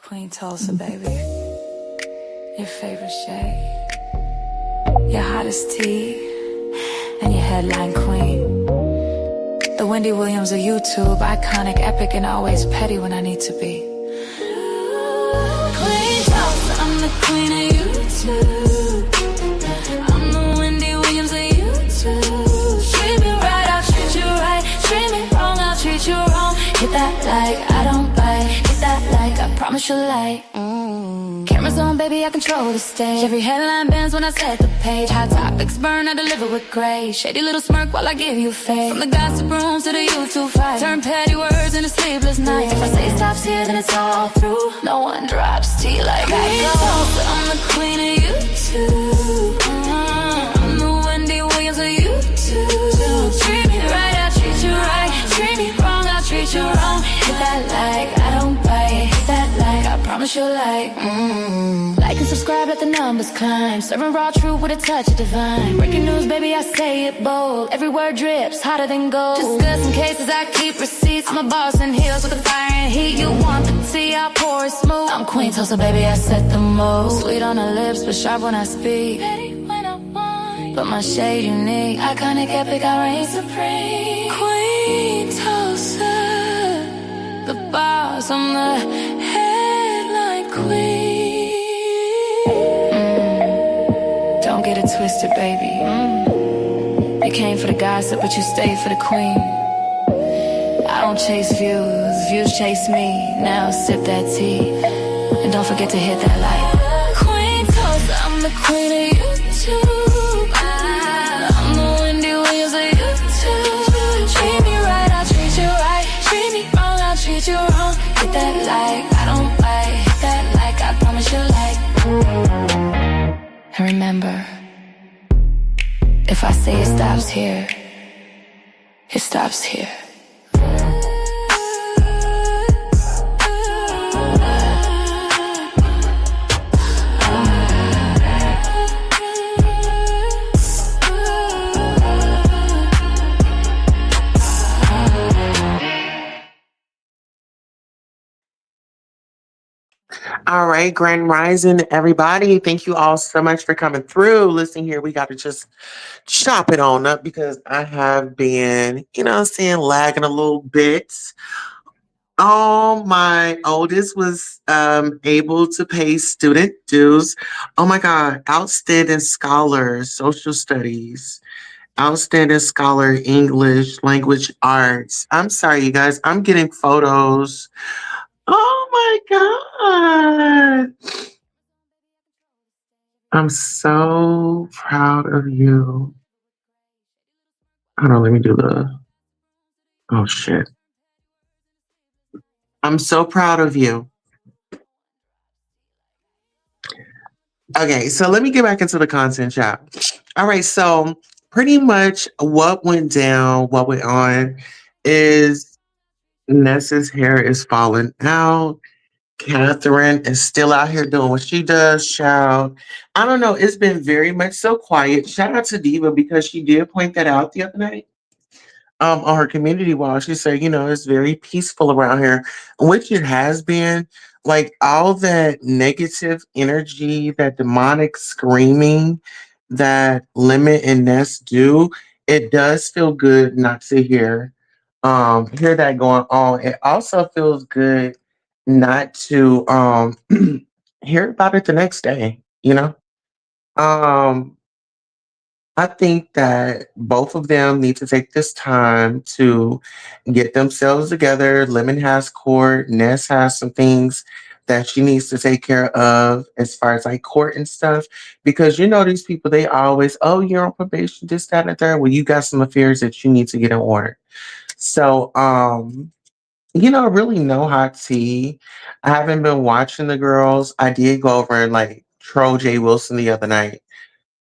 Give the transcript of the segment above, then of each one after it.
Queen Tulsa, baby. Your favorite shade. Your hottest tea. And your headline queen. The Wendy Williams of YouTube. Iconic, epic, and always petty when I need to be. Queen Tulsa, I'm the queen of YouTube. I'm the Wendy Williams of YouTube. Treat me right, I'll treat you right. Treat me wrong, I'll treat you wrong. Hit that like, I don't bite. Hit that like, I promise you'll like. Cameras on, baby, I control the stage. Every headline bends when I set the page. Hot topics burn, I deliver with grace. Shady little smirk while I give you faith. From the gossip rooms to the YouTube fight. Turn petty words into sleepless nights. If I say stops here, then it's all through. No one drops tea like I do. I'm the queen of YouTube. I'm the Wendy Williams of YouTube. Treat me right, I'll treat you right. Treat me wrong, I'll treat you wrong. Hit that like, I don't bite. Hit that like, I promise you'll like. Like and subscribe, let the numbers climb. Serving raw truth with a touch of divine. Breaking news, baby, I say it bold. Every word drips, hotter than gold. Discussing cases, I keep receipts. I'm a boss in heels with the fire and heat. You want the tea, I pour it smooth. I'm Queen Tulsa, baby, I set the mood. Sweet on the lips, but sharp when I speak. Petty when I want, but my shade unique. Iconic, epic, I reign supreme. Queen Tulsa, the boss, I'm the headline queen. Don't get it twisted, baby. You came for the gossip, but you stayed for the queen. I don't chase views, views chase me. Now sip that tea, and don't forget to hit that like. Queen Tulsa, I'm the queen of YouTube. I'm the Wendy Williams of YouTube. Treat me right, I'll treat you right. Treat me wrong, I'll treat you wrong. Hit that like, I don't bite. Hit that like, I promise you like. And remember, if I say it stops here, it stops here. All right, Grand Rising, everybody. Thank you all so much for coming through. Listen here, we got to just chop it on up because I have been, lagging a little bit. Oh, my oldest was able to pay student dues. Oh my God, outstanding scholar, social studies, outstanding scholar, English, language arts. I'm sorry, you guys, I'm getting photos. Oh my God. I'm so proud of you. Hold on, let me do oh shit. I'm so proud of you. Okay, so let me get back into the content chat. All right, so pretty much what went down, what went on is Ness's hair is falling out. Catherine is still out here doing what she does, child. I don't know. It's been very much so quiet. Shout out to Diva because she did point that out the other night on her community wall. She said, it's very peaceful around here, which it has been. Like all that negative energy, that demonic screaming that Lemon and Ness do, it does feel good not to hear that going on. It also feels good not to hear about it the next day. Um I think that both of them need to take this time to get themselves together. Lemon has court, Ness has some things that she needs to take care of as far as like court and stuff. Because these people, they always, oh, you're on probation, this, that, and the third. Well, you got some affairs that you need to get in order. So really no hot tea. I haven't been watching the girls. I did go over and like troll Jay Wilson the other night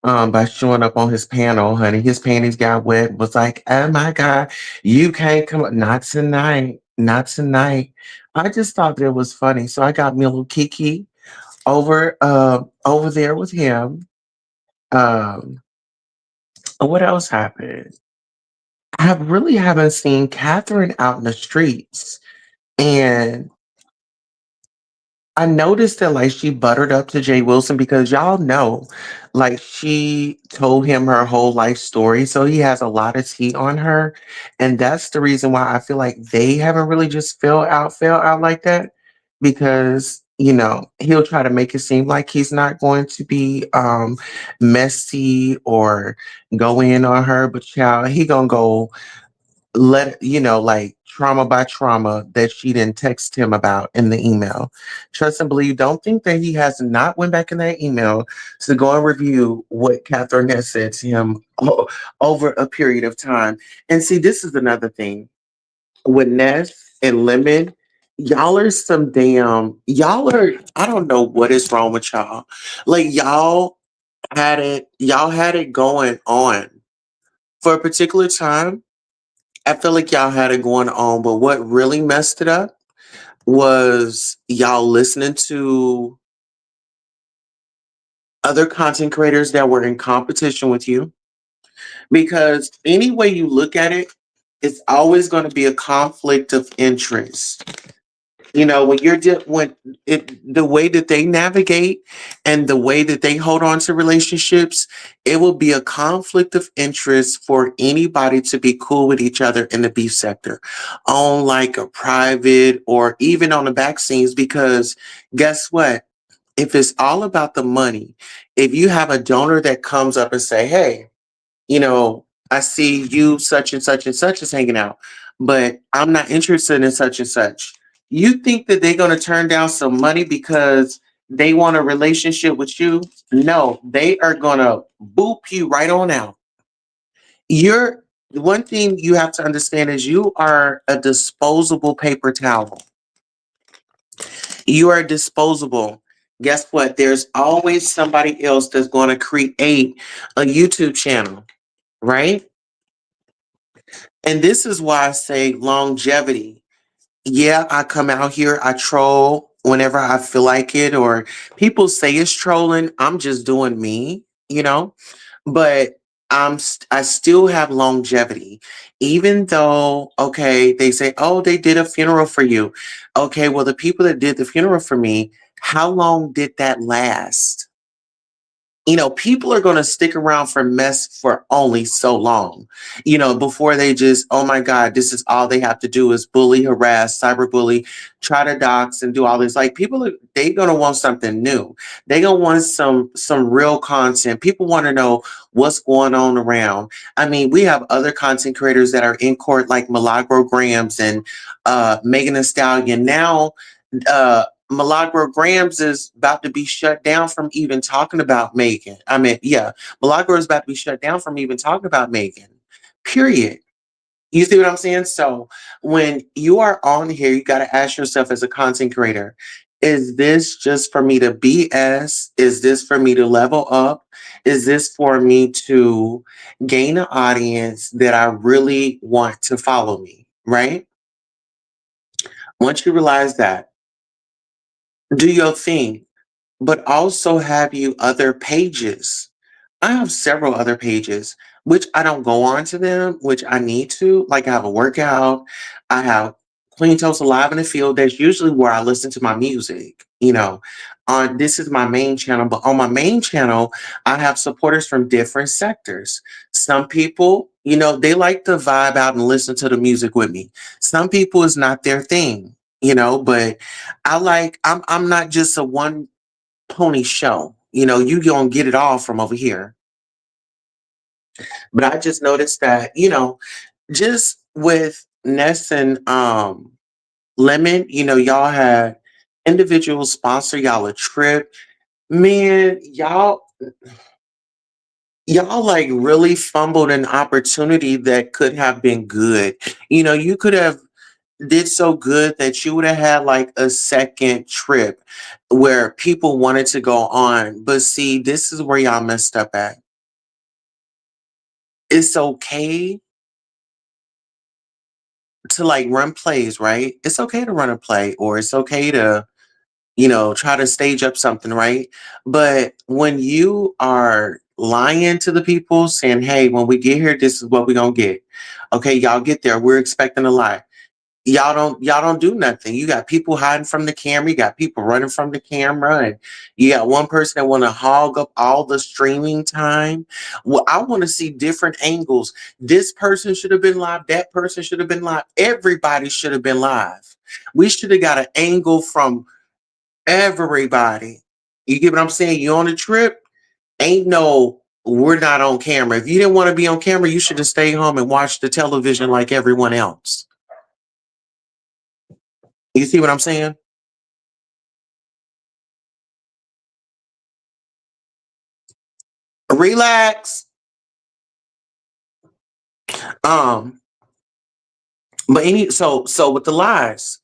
by showing up on his panel, honey. His panties got wet, was like, oh my God, you can't come up. Not tonight. Not tonight. I just thought that it was funny. So I got me a little kiki over there with him. Um, what else happened? I really haven't seen Catherine out in the streets. And I noticed that like she buttered up to Jay Wilson because y'all know, like she told him her whole life story, so he has a lot of tea on her, and that's the reason why I feel like they haven't really just fell out like that, because he'll try to make it seem like he's not going to be messy or go in on her, but child, he gonna go let like trauma by trauma that she didn't text him about in the email. Trust and believe. Don't think that he has not went back in that email to go and review what Catherine has said to him over a period of time. And see, this is another thing with Ness and Lemon. Y'all are some damn. Y'all are. I don't know what is wrong with y'all. Like y'all had it. Y'all had it going on for a particular time. I feel like y'all had it going on, but what really messed it up was y'all listening to other content creators that were in competition with you. Because any way you look at it, it's always going to be a conflict of interest. When when the way that they navigate and the way that they hold on to relationships, it will be a conflict of interest for anybody to be cool with each other in the beef sector on like a private or even on the back scenes. Because guess what? If it's all about the money, if you have a donor that comes up and say, hey, I see you such and such is hanging out, but I'm not interested in such and such. You think that they're going to turn down some money because they want a relationship with you? No, they are going to boop you right on out. You're the one thing you have to understand is you are a disposable paper towel. You are disposable. Guess what? There's always somebody else that's going to create a YouTube channel, right? And this is why I say longevity. Yeah, I come out here, I troll whenever I feel like it, or people say it's trolling. I'm just doing me. But I still have longevity. Even though, okay, they say, oh, they did a funeral for you. Okay, well, the people that did the funeral for me, how long did that last? People are going to stick around for mess for only so long, before they just, oh my God, this is all they have to do is bully, harass, cyberbully, try to dox and do all this. Like people, they going to want something new. They going to want some real content. People want to know what's going on around. I mean, we have other content creators that are in court like Milagro Grams and Megan Thee Stallion. Now, Milagro Grams is about to be shut down from even talking about Megan. I mean, yeah, Milagro is about to be shut down from even talking about Megan. Period. You see what I'm saying? So when you are on here, you got to ask yourself as a content creator, is this just for me to BS? Is this for me to level up? Is this for me to gain an audience that I really want to follow me? Right? Once you realize that, do your thing, but also have you other pages. I have several other pages, which I don't go on to them, which I need to. Like I have a workout, I have Clean Toast Alive in the Field. That's usually where I listen to my music. On this is my main channel, but on my main channel, I have supporters from different sectors. Some people, they like to vibe out and listen to the music with me. Some people is not their thing. But I'm not just a one pony show. You gonna get it all from over here. But I just noticed that, just with Ness and Lemon, y'all had individuals sponsor y'all a trip. Man, y'all like really fumbled an opportunity that could have been good. You could have did so good that you would have had like a second trip where people wanted to go on. But see, this is where y'all messed up at. It's okay to like run plays, right? It's okay to run a play, or it's okay to, try to stage up something, right? But when you are lying to the people saying, hey, when we get here, this is what we're going to get. Okay, y'all get there. We're expecting a lot. Y'all don't do nothing. You got people hiding from the camera, you got people running from the camera, and you got one person that want to hog up all the streaming time. Well, I want to see different angles. This person should have been live, that person should have been live, everybody should have been live. We should have got an angle from everybody. You get what I'm saying? You on a trip, ain't no we're not on camera. If you didn't want to be on camera, you should have stayed home and watched the television like everyone else. You see what I'm saying? Relax. Um, but so with the lies,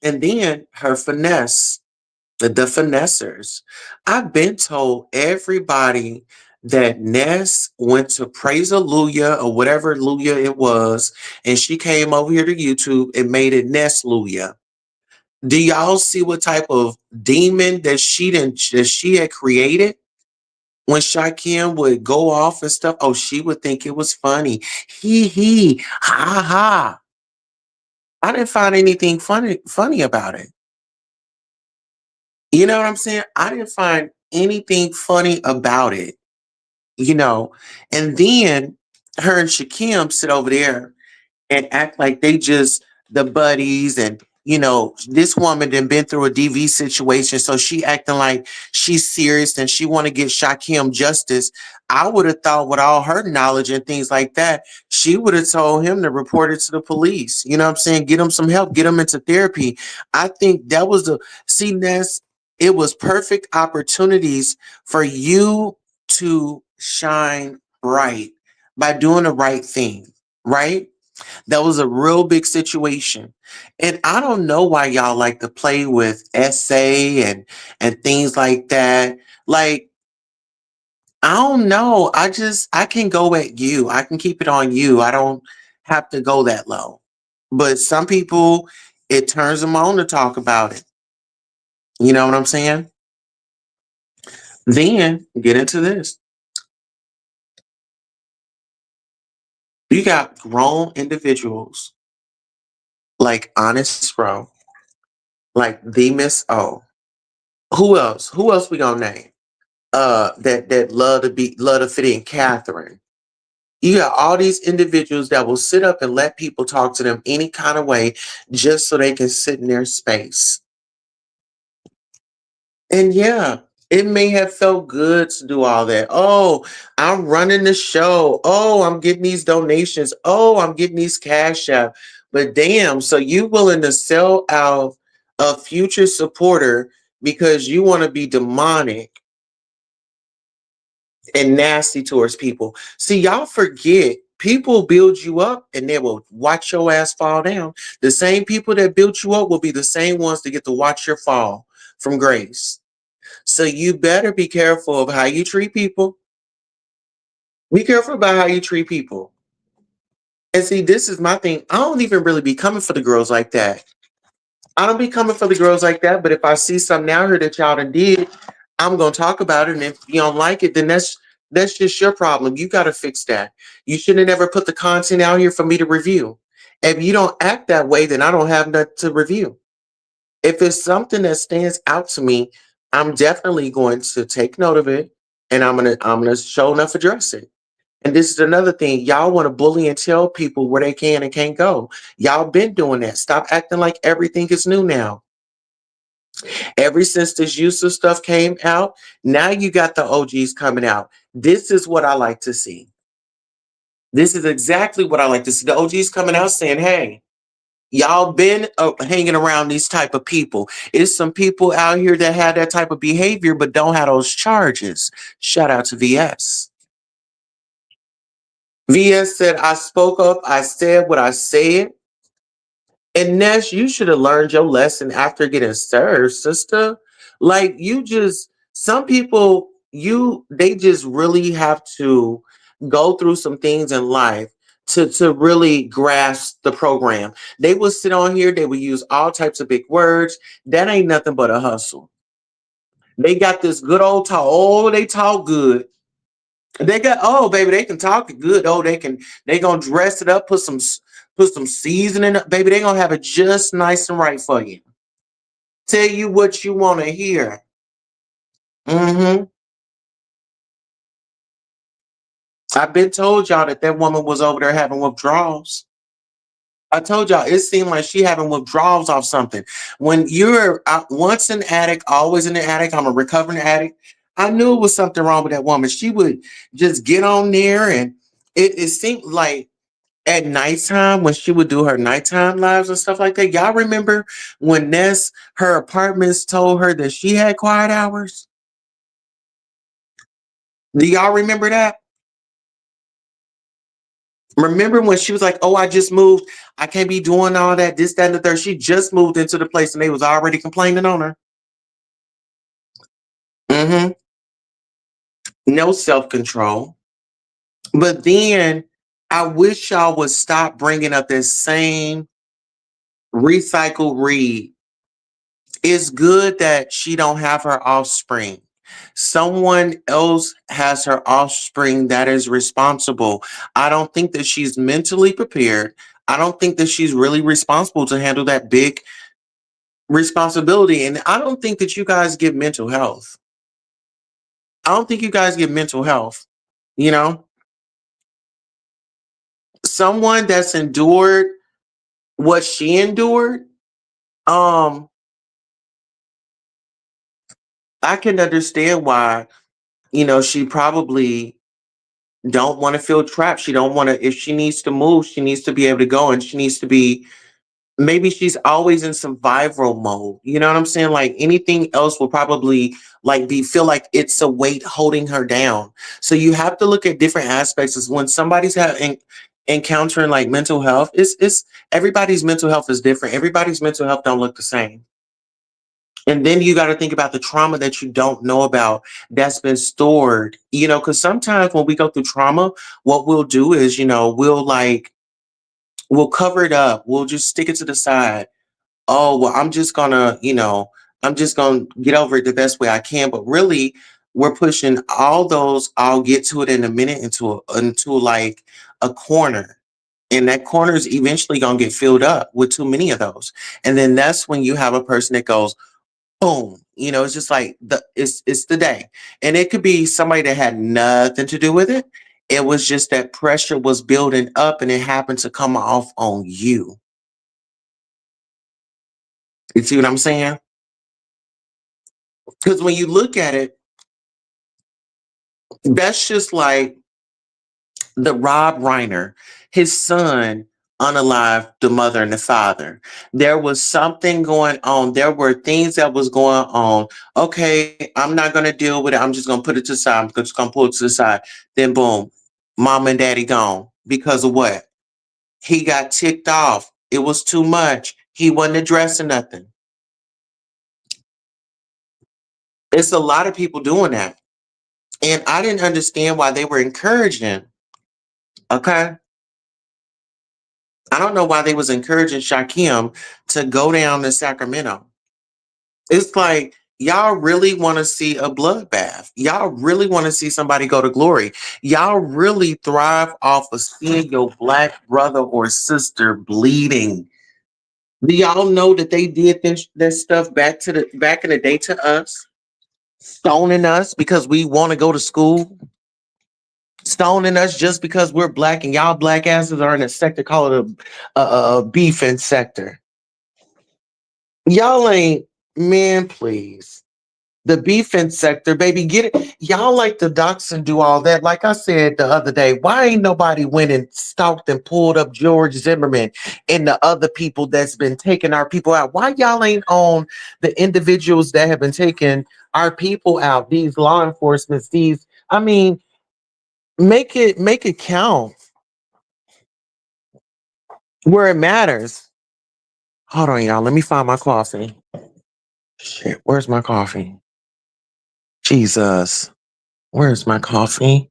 and then her finesse, the finessers. I've been told everybody that Ness went to Praise Hallelujah or whatever Luya it was, and she came over here to YouTube and made it Ness Luya. Do y'all see what type of demon that she had created? When Shakim would go off and stuff, oh, she would think it was funny. Ha ha. I didn't find anything funny about it. You know what I'm saying? I didn't find anything funny about it, you know. And then her and Shakim sit over there and act like they just the buddies, and this woman done been through a DV situation, so she acting like she's serious and she want to get Shakim justice. I would have thought with all her knowledge and things like that, she would have told him to report it to the police. You know what I'm saying? Get him some help, get him into therapy. I think that was the see Ness, it was perfect opportunities for you to shine bright by doing the right thing, right? That was a real big situation. And I don't know why y'all like to play with essay and things like that. Like, I don't know. I can go at you. I can keep it on you. I don't have to go that low. But some people, it turns them on to talk about it. You know what I'm saying? Then get into this. You got grown individuals like Honest Bro, like the Miss O. Who else? Who else we gonna name? That love to fit in, Catherine. You got all these individuals that will sit up and let people talk to them any kind of way just so they can sit in their space. And yeah, it may have felt good to do all that. Oh, I'm running the show. Oh, I'm getting these donations. Oh, I'm getting these cash out. But damn, so you willing to sell out a future supporter because you want to be demonic and nasty towards people. See, y'all forget people build you up and they will watch your ass fall down. The same people that built you up will be the same ones that get to watch your fall from grace. So you better be careful of how you treat people. Be careful about how you treat people. And see, this is my thing. I don't even really be coming for the girls like that. I don't be coming for the girls like that. But if I see something out here that y'all done did, I'm gonna talk about it. And if you don't like it, then that's just your problem. You gotta fix that. You should have never put the content out here for me to review. If you don't act that way, then I don't have nothing to review. If it's something that stands out to me, I'm definitely going to take note of it and I'm gonna show enough address it. And this is another thing. Y'all want to bully and tell people where they can and can't go. Y'all been doing that. Stop acting like everything is new now. Ever since this use of stuff came out, now you got the OGs coming out. This is what I like to see. This is exactly what I like to see. The OGs coming out saying, hey, y'all been hanging around these type of people. It's some people out here that have that type of behavior but don't have those charges. Shout out to VS. VS said, I spoke up. I said what I said. And Ness, you should have learned your lesson after getting served, sister. Like some people, they just really have to go through some things in life to really grasp the program. They will sit on here, they will use all types of big words. That ain't nothing but a hustle. They got this good old talk. Oh, they talk good. They got, oh baby, they can talk good. Oh, they gonna dress it up, put some put some seasoning up, baby. They gonna have it just nice and right for you. Tell you what you want to hear. Mm-hmm. I've been told y'all that that woman was over there having withdrawals. I told y'all it seemed like she having withdrawals off something. When you're once an addict, always in the addict. I'm a recovering addict. I knew it was something wrong with that woman. She would just get on there, and it seemed like at nighttime when she would do her nighttime lives and stuff like that. Y'all remember when Ness, her apartments told her that she had quiet hours? Do y'all remember that? Remember when she was like, "Oh, I just moved. I can't be doing all that, this, that, and the third." She just moved into the place and they was already complaining on her. Hmm. No self-control. But then I wish y'all would stop bringing up this same recycled read. It's good that she don't have her offspring. Someone else has her offspring that is responsible. I don't think that she's mentally prepared. I don't think that she's really responsible to handle that big responsibility. And I don't think that you guys get mental health. I don't think you guys get mental health. You know, someone that's endured what she endured, um, I can understand why, she probably don't want to feel trapped. She don't want to, if she needs to move, she needs to be able to go, and she needs to be, maybe she's always in survival mode. You know what I'm saying? Like anything else will probably like feel like it's a weight holding her down. So you have to look at different aspects. Is when somebody's encountering like mental health, it's everybody's mental health is different. Everybody's mental health don't look the same. And then you got to think about the trauma that you don't know about that's been stored, because sometimes when we go through trauma, what we'll do is, we'll cover it up. We'll just stick it to the side. Oh, well, I'm just gonna get over it the best way I can. But really, we're pushing all those, I'll get to it in a minute, into like a corner. And that corner is eventually gonna get filled up with too many of those. And then that's when you have a person that goes, boom. It's just like it's the day. And it could be somebody that had nothing to do with it. It was just that pressure was building up and it happened to come off on you. You see what I'm saying? Because when you look at it, that's just like the Rob Reiner, his son unalived the mother and the father. There was something going on. There were things that was going on. Okay, I'm not gonna deal with it. I'm just gonna put it to the side. I'm just gonna pull it to the side. Then boom, mom and daddy gone. Because of what? He got ticked off. It was too much. He wasn't addressing nothing. It's a lot of people doing that. And I didn't understand why they were encouraging. Okay. I don't know why they was encouraging Shaquem to go down to Sacramento. It's like y'all really want to see a bloodbath. Y'all really want to see somebody go to glory. Y'all really thrive off of seeing your black brother or sister bleeding. Do y'all know that they did this stuff back in the day to us, stoning us because we want to go to school, stoning us just because we're black, and y'all black asses are in a sector called a beefing sector. Y'all ain't, man, please. The defense sector, baby, get it. Y'all like the docs and do all that. Like I said the other day, why ain't nobody went and stalked and pulled up George Zimmerman and the other people that's been taking our people out? Why y'all ain't on the individuals that have been taking our people out? These law enforcements, I mean, make it count where it matters. Hold on, y'all. Let me find my coffee. Shit, where's my coffee? Jesus. Where's my coffee?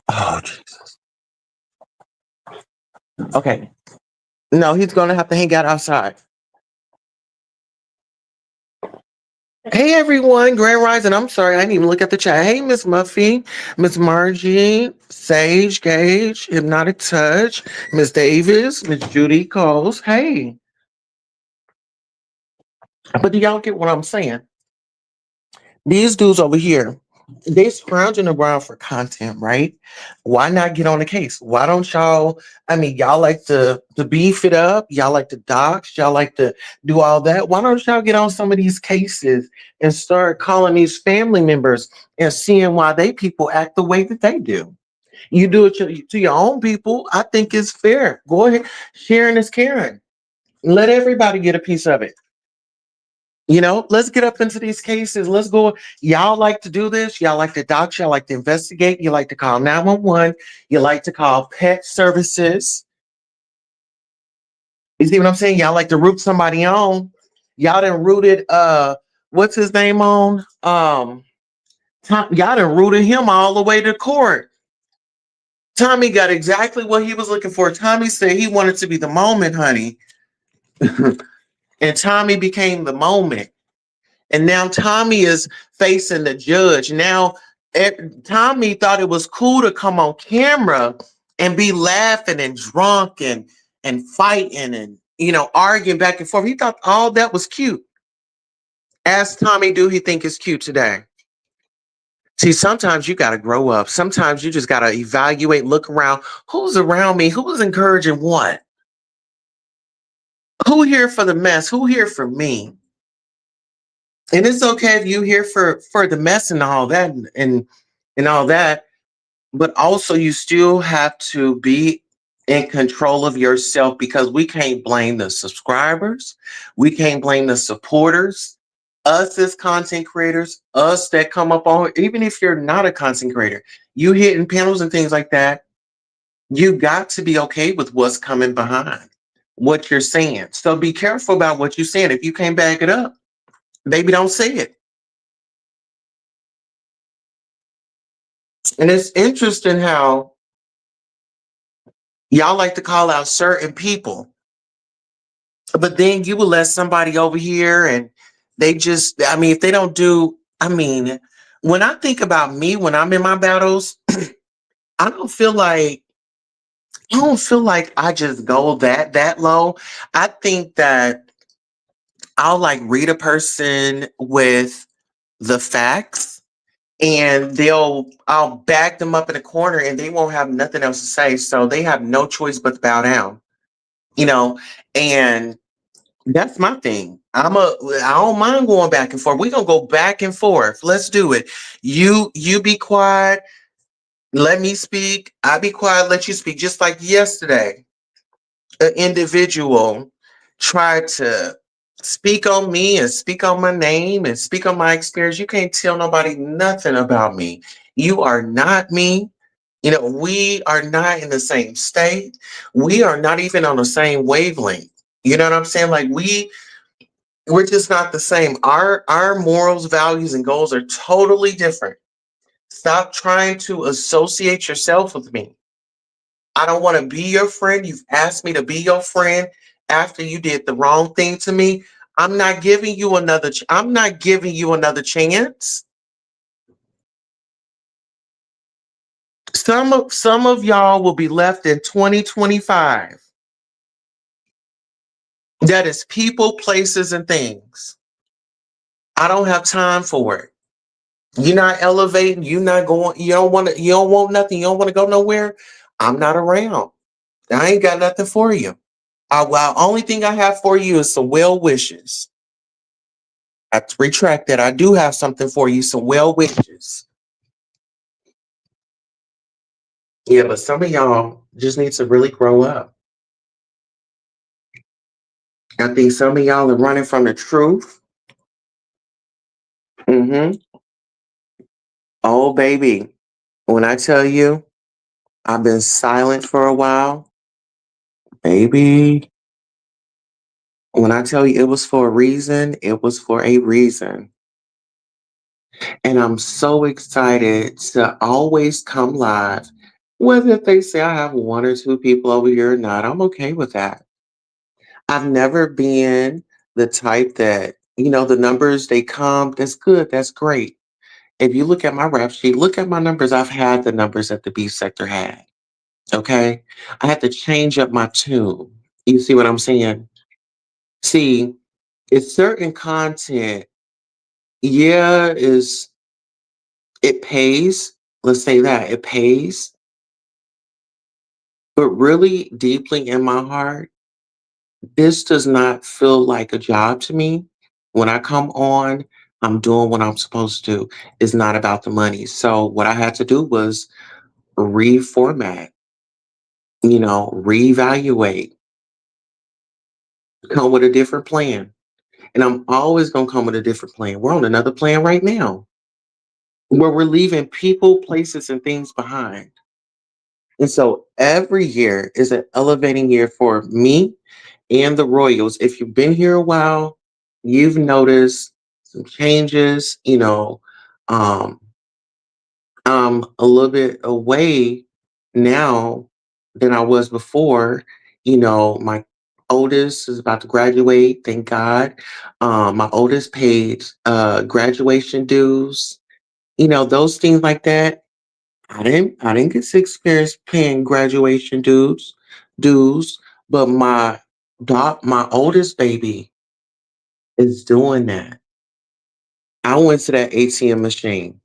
Oh, Jesus. Okay. No, he's going to have to hang out outside. Hey everyone, Grand Rising. I'm sorry, I didn't even look at the chat. Hey, Miss Muffy, Miss Margie, Sage, Gage, Hypnotic Touch, Miss Davis, Miss Judy Coles. Hey, but do y'all get what I'm saying? These dudes over here, they scrounging around for content, right? Why not get on the case? Why don't y'all? I mean, y'all like to beef it up. Y'all like to dox. Y'all like to do all that. Why don't y'all get on some of these cases and start calling these family members and seeing why they people act the way that they do? You do it to your own people. I think it's fair. Go ahead, sharing is caring. Let everybody get a piece of it. Let's get up into these cases. Let's go. Y'all like to do this. Y'all like to dox. Y'all like to investigate. You like to call 911. You like to call pet services. You see what I'm saying? Y'all like to root somebody on. Y'all done rooted what's his name on? Y'all done rooted him all the way to court. Tommy got exactly what he was looking for. Tommy said he wanted to be the moment, honey. And Tommy became the moment. And now Tommy is facing the judge. Now, Tommy thought it was cool to come on camera and be laughing and drunk and fighting and arguing back and forth. He thought all that was cute. Ask Tommy, do he think it's cute today? See, sometimes you got to grow up. Sometimes you just got to evaluate, look around. Who's around me? Who's encouraging what? Who here for the mess? Who here for me? And it's okay if you here for the mess and all that and all that, but also you still have to be in control of yourself because we can't blame the subscribers, we can't blame the supporters, us as content creators, us that come up on, even if you're not a content creator, you hitting panels and things like that, you got to be okay with what's coming behind what you're saying. So be careful about what you're saying. If you can't back it up, maybe don't say it. And it's interesting how y'all like to call out certain people, but then you will let somebody over here and I mean, if they don't do, I mean, when I think about me, when I'm in my battles, I don't feel like, I don't feel like I just go that low. I think that I'll like read a person with the facts and I'll back them up in a corner and they won't have nothing else to say. So they have no choice but to bow down, you know, and that's my thing. I don't mind going back and forth. We're gonna go back and forth. Let's do it. You be quiet, let me speak. I be quiet, let you speak. Just like yesterday, an individual tried to speak on me and speak on my name and speak on my experience. You can't tell nobody nothing about me. You are not me. We are not in the same state. We are not even on the same wavelength. You know what I'm saying? Like we're just not the same. Our morals, values, and goals are totally different. Stop trying to associate yourself with me. I don't want to be your friend. You've asked me to be your friend after you did the wrong thing to me. I'm not giving you another. I'm not giving you another chance. Some of y'all will be left in 2025. That is people, places, and things. I don't have time for it. You're not elevating. You're not going. You don't want to. You don't want nothing. You don't want to go nowhere. I'm not around. I ain't got nothing for you. Only thing I have for you is some well wishes. I have to retract that. I do have something for you. Some well wishes. Yeah, but some of y'all just need to really grow up. I think some of y'all are running from the truth. Mm-hmm. Oh, baby. When I tell you I've been silent for a while, baby. When I tell you it was for a reason, it was for a reason. And I'm so excited to always come live. Whether if they say I have one or two people over here or not, I'm okay with that. I've never been the type that The numbers, they come. That's good. That's great. If you look at my rap sheet, look at my numbers. I've had the numbers that the B sector had. Okay. I had to change up my tune. You see what I'm saying? See, it's certain content, yeah, it pays. Let's say that it pays, but really deeply in my heart, this does not feel like a job to me. When I come on, I'm doing what I'm supposed to do. It's not about the money. So what I had to do was reformat, reevaluate, come with a different plan. And I'm always going to come with a different plan. We're on another plan right now where we're leaving people, places, and things behind. And so every year is an elevating year for me and the Royals. If you've been here a while, you've noticed some changes. Um, I'm a little bit away now than I was before. My oldest is about to graduate, thank God. My oldest paid graduation dues, those things like that. I didn't get to experience paying graduation dues, but my oldest baby is doing that. I went to that ATM machine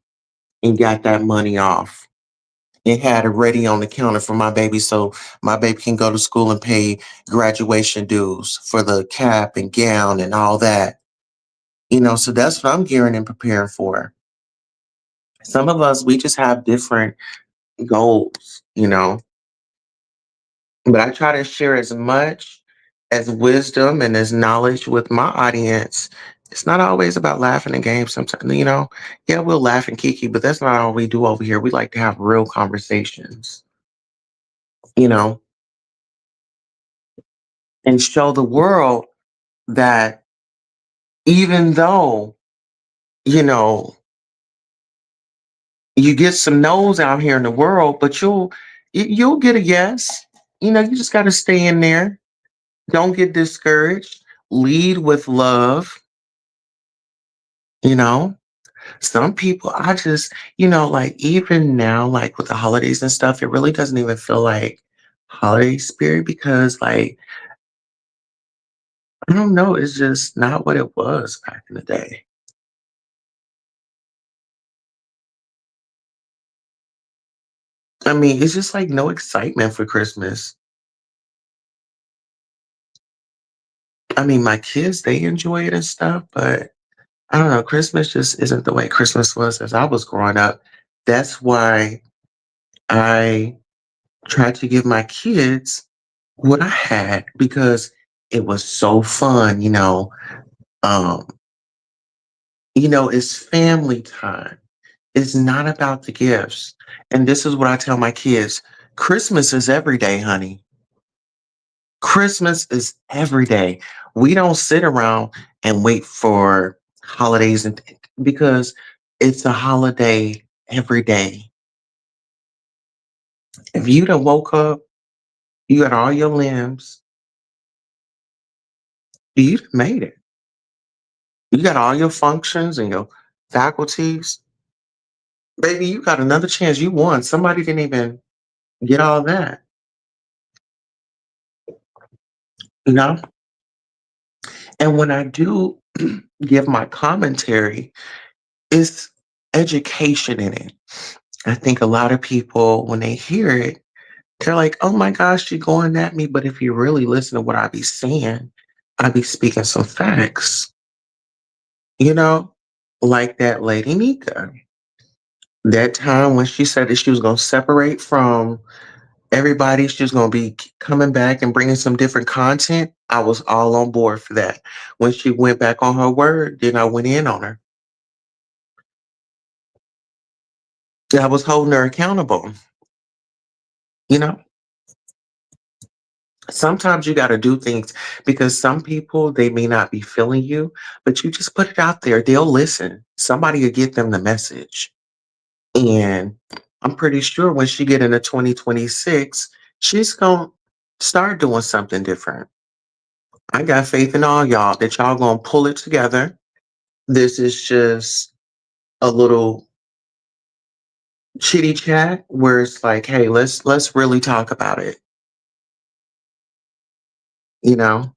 and got that money off and had it ready on the counter for my baby so my baby can go to school and pay graduation dues for the cap and gown and all that. So that's what I'm gearing and preparing for. Some of us, we just have different goals. But I try to share as much as wisdom and as knowledge with my audience. It's not always about laughing and games sometimes. Yeah, we'll laugh and kiki, but that's not all we do over here. We like to have real conversations, you know, and show the world that even though, you know, you get some no's out here in the world, but you'll get a yes. You just got to stay in there. Don't get discouraged. Lead with love, you know Some people, like even now, like with the holidays and stuff, it really doesn't even feel like holiday spirit because, like, I don't know, it's just not what it was back in the day. I mean, it's just like no excitement for Christmas. I mean, my kids, they enjoy it and stuff, but I don't know, Christmas just isn't the way Christmas was as I was growing up. That's why I tried to give my kids what I had because it was so fun. Um, it's family time. It's not about the gifts. And this is what I tell my kids. Christmas is every day, honey. Christmas is every day. We don't sit around and wait for holidays because it's a holiday every day. If you done woke up, you got all your limbs, you done made it. You got all your functions and your faculties. Baby, you got another chance. You won. Somebody didn't even get all that, you know? And when I do give my commentary, it's education in it. I think a lot of people, when they hear it, they're like, oh my gosh, you're going at me. But if you really listen to what I be saying, I be speaking some facts, you know, like that lady Nika. That time when she said that she was going to separate from everybody's just gonna be coming back and bringing some different content. I was all on board for that. When she went back on her word, then I went in on her. I was holding her accountable. You know, sometimes you got to do things because some people they may not be feeling you, but you just put it out there. They'll listen. Somebody will get them the message, and I'm pretty sure when she get into 2026, she's gonna start doing something different. I got faith in all y'all that y'all gonna pull it together This is just a little chitty chat where it's like, hey, let's really talk about it, you know?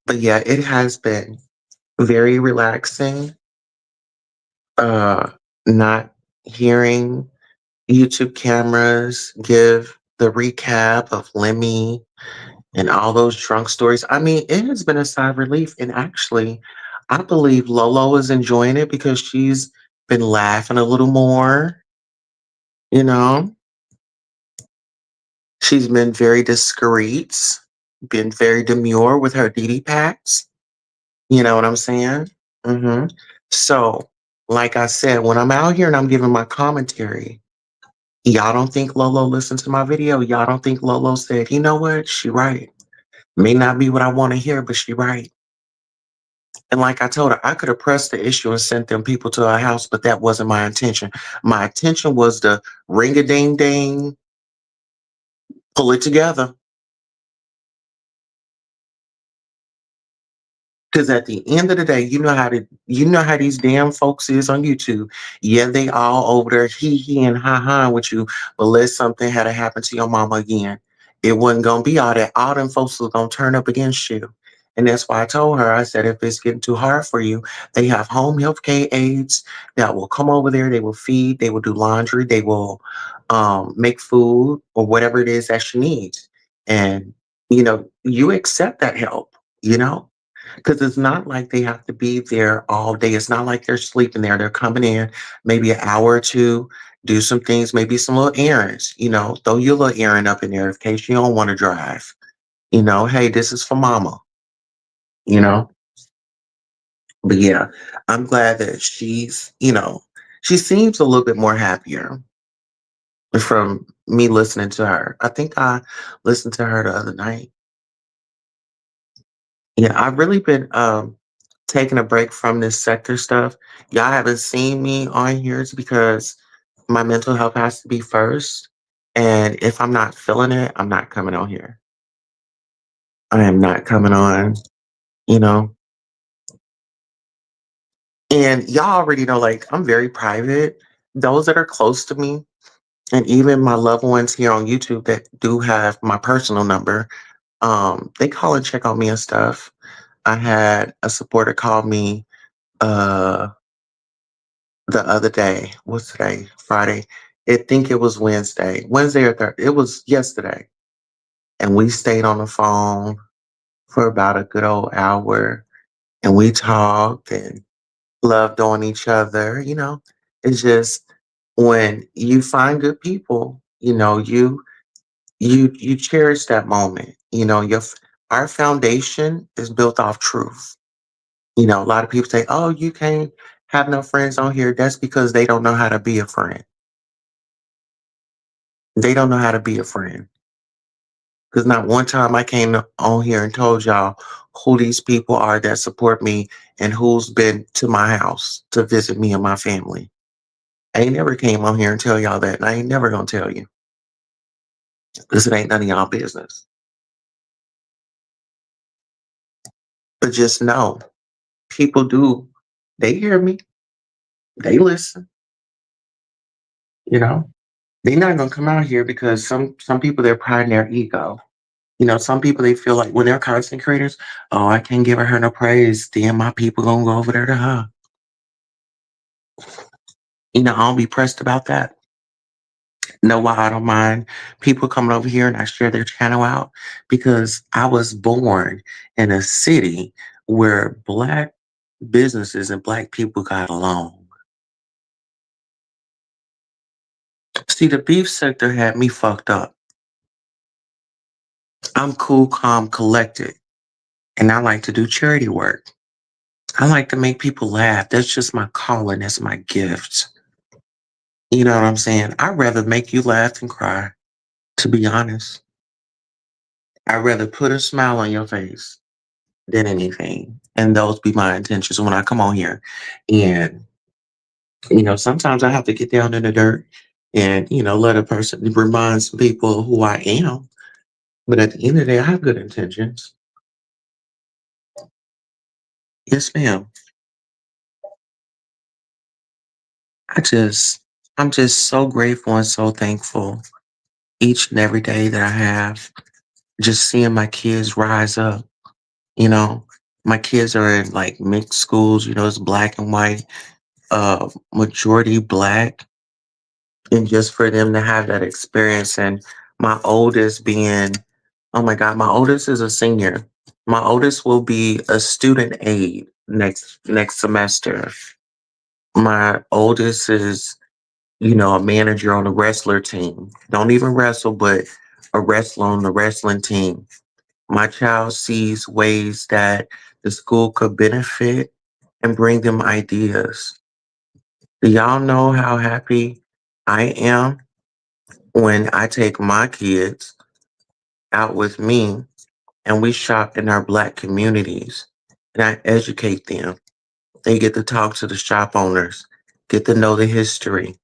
But yeah, it has been very relaxing, uh, not hearing YouTube cameras give the recap of Lemmy and all those drunk stories. I mean, it has been a sigh of relief. And actually, I believe Lolo is enjoying it because she's been laughing a little more, you know? She's been very discreet, been very demure with her DD packs. You know what I'm saying? Hmm. So, like I said, when I'm out here and I'm giving my commentary, y'all don't think Lolo listened to my video. Y'all don't think Lolo said, you know what? She right. May not be what I want to hear, but she right. And like I told her, I could have pressed the issue and sent them people to her house, but that wasn't my intention. My intention was to ring a ding ding, pull it together. Because at the end of the day, you know how these damn folks is on YouTube. Yeah, they all over there he and ha with you, but let something had to happen to your mama again. It wasn't gonna be all that. All them folks was gonna turn up against you. And that's why I told her, I said, if it's getting too hard for you, they have home health care aides that will come over there, they will feed, they will do laundry, they will make food or whatever it is that she needs. And you accept that help, you know? Because it's not like they have to be there all day. It's not like they're sleeping there. They're coming in maybe an hour or two, do some things, maybe some little errands, throw your little errand up in there in case you don't want to drive. Hey, this is for mama, you know? But yeah, I'm glad that she seems a little bit more happier from me listening to her. I think I listened to her the other night. Yeah, I've really been taking a break from this sector stuff. Y'all haven't seen me on here. It's because my mental health has to be first. And if I'm not feeling it, I'm not coming on here. I am not coming on, you know. And y'all already know, like, I'm very private. Those that are close to me, and even my loved ones here on YouTube that do have my personal number, they call and check on me and stuff. I had a supporter call me uh the other day. What's today? Friday. I think it was Wednesday. Wednesday or Thursday. It was yesterday. And we stayed on the phone for about a good old hour and we talked and loved on each other. It's just when you find good people, you cherish that moment. Our foundation is built off truth. A lot of people say, "Oh, you can't have no friends on here." That's because they don't know how to be a friend. They don't know how to be a friend. Because not one time I came on here and told y'all who these people are that support me and who's been to my house to visit me and my family. I ain't never came on here and tell y'all that, and I ain't never gonna tell you. Because it ain't none of y'all business. But just know, people do, they hear me, they listen, you know. They're not gonna come out here because some people they're pride in their ego. Some people they feel like when they're content creators, oh, I can't give her no praise. Then my people gonna go over there to her. I don't be pressed about that. Know why I don't mind people coming over here and I share their channel out? Because I was born in a city where Black businesses and Black people got along. See, the beef sector had me fucked up. I'm cool, calm, collected, and I like to do charity work. I like to make people laugh. That's just my calling. That's my gift. You know what I'm saying? I'd rather make you laugh than cry, to be honest. I'd rather put a smile on your face than anything. And those be my intentions when I come on here. And, sometimes I have to get down in the dirt and, let a person remind some people who I am. But at the end of the day, I have good intentions. Yes, ma'am. I just, I'm just so grateful and so thankful each and every day that I have. Just seeing my kids rise up, you know. My kids are in like mixed schools, it's black and white, majority black. And just for them to have that experience, and my oldest being, oh my God, my oldest is a senior. My oldest will be a student aide next semester. My oldest is, a manager on a wrestler team. Don't even wrestle, but a wrestler on the wrestling team. My child sees ways that the school could benefit and bring them ideas. Do y'all know how happy I am when I take my kids out with me and we shop in our Black communities and I educate them? They get to talk to the shop owners, get to know the history.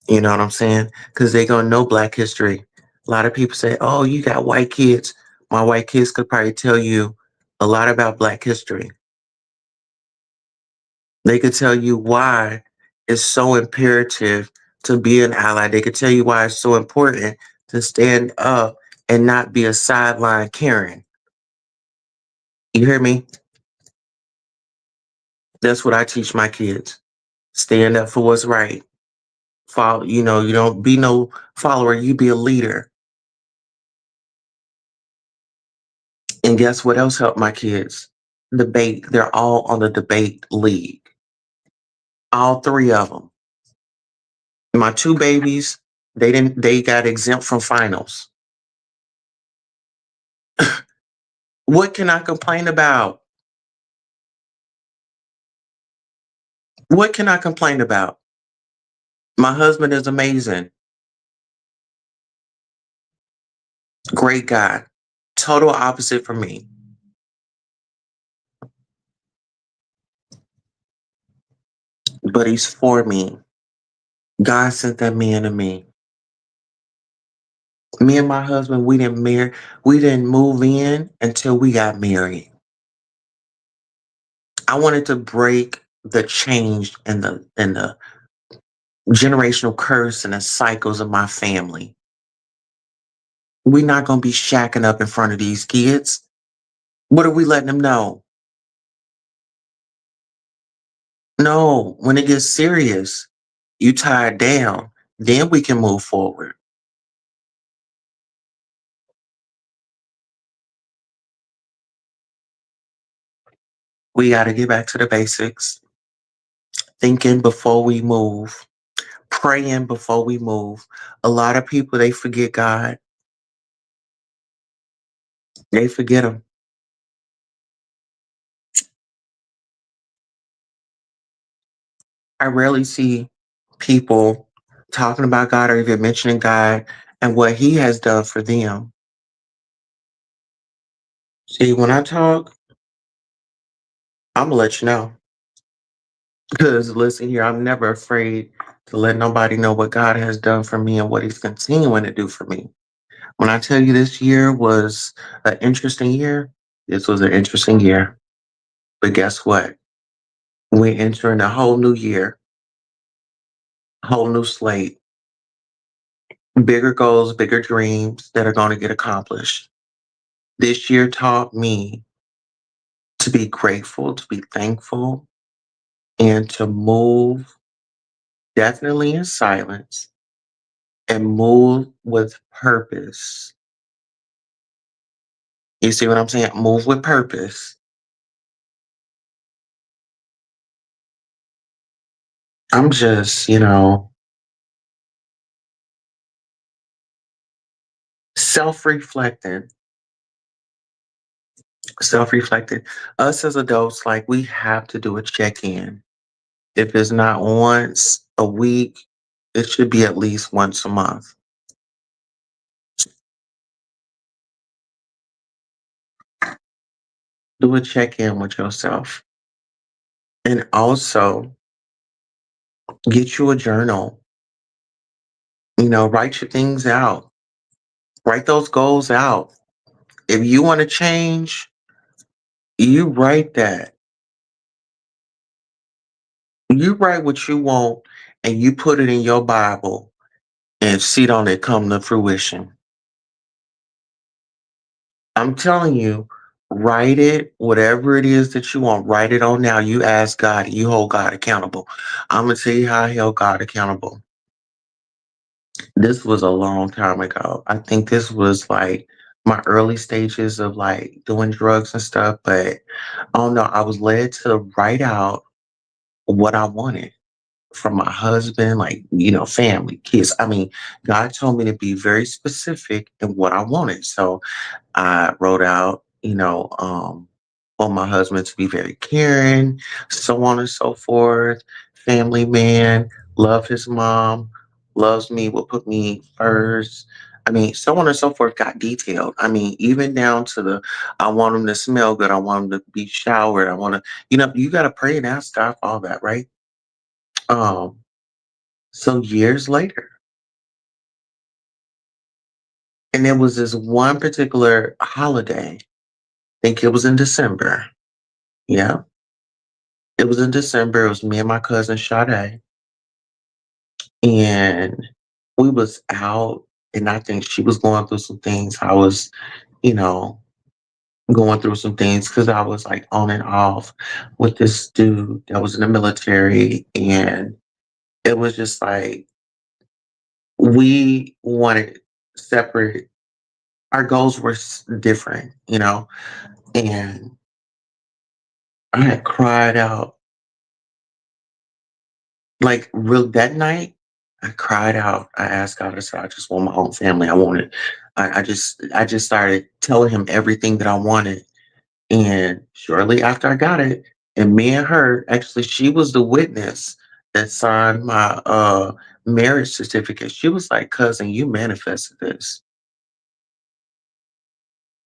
You know what I'm saying? Because they gonna know Black history. A lot of people say, "Oh, you got white kids." My white kids could probably tell you a lot about Black history. They could tell you why it's so imperative to be an ally. They could tell you why it's so important to stand up and not be a sideline Karen. You hear me? That's what I teach my kids. Stand up for what's right. Follow, you don't be no follower, you be a leader. And guess what else helped my kids? Debate. They're all on the debate league. All three of them. My two babies, they got exempt from finals. What can I complain about? What can I complain about? My husband is amazing. Great guy. Total opposite from me. But he's for me. God sent that man to me. Me and my husband, we didn't move in until we got married. I wanted to break the change and the generational curse and the cycles of my family. We're not gonna be shacking up in front of these kids. What are we letting them know? No, when it gets serious, you tie it down, then we can move forward. We got to get back to the basics, thinking before we move, praying before we move. A lot of people, they forget God, they forget Him. I rarely see people talking about God or even mentioning God and what He has done for them. See, when I talk, I'm gonna let you know. Because listen here, I'm never afraid to let nobody know what God has done for me and what He's continuing to do for me. When I tell you this year was an interesting year, this was an interesting year. But guess what? We're entering a whole new year, whole new slate, bigger goals, bigger dreams that are going to get accomplished. This year taught me to be grateful, to be thankful, and to move definitely in silence and move with purpose. You see what I'm saying? Move with purpose. I'm just, self reflecting, self reflecting. Us as adults, like, we have to do a check in. If it's not once a week, it should be at least once a month. Do a check in with yourself. And also get you a journal. Write your things out. Write those goals out. If you want to change, You write that. You write what you want and you put it in your Bible and sit on it come to fruition. I'm telling you, write it, whatever it is that you want, write it on now. You ask God, you hold God accountable. I'm gonna tell you how I held God accountable. This was a long time ago. I think this was like my early stages of like doing drugs and stuff, but I don't know. I was led to write out what I wanted from my husband, like, family, kids. I mean, God told me to be very specific in what I wanted. So I wrote out, on my husband to be very caring, so on and so forth, family man, love his mom, loves me, will put me first. I mean, so on and so forth got detailed. I mean, even down to I want him to smell good. I want him to be showered. I want to, you got to pray and ask God for all that, right? Um, so years later, and there was this one particular holiday, I think it was in December. Yeah, it was in December. It was me and my cousin Sade, and we was out, and I think she was going through some things. I was, you know, going through some things because I was like on and off with this dude that was in the military, and it was just like we wanted separate. Our goals were different, and I had cried out like real that night. I cried out. I asked God, I said, I just want my own family. I just started telling him everything that I wanted. And shortly after I got it, and me and her, actually, she was the witness that signed my marriage certificate. She was like, cousin, you manifested this.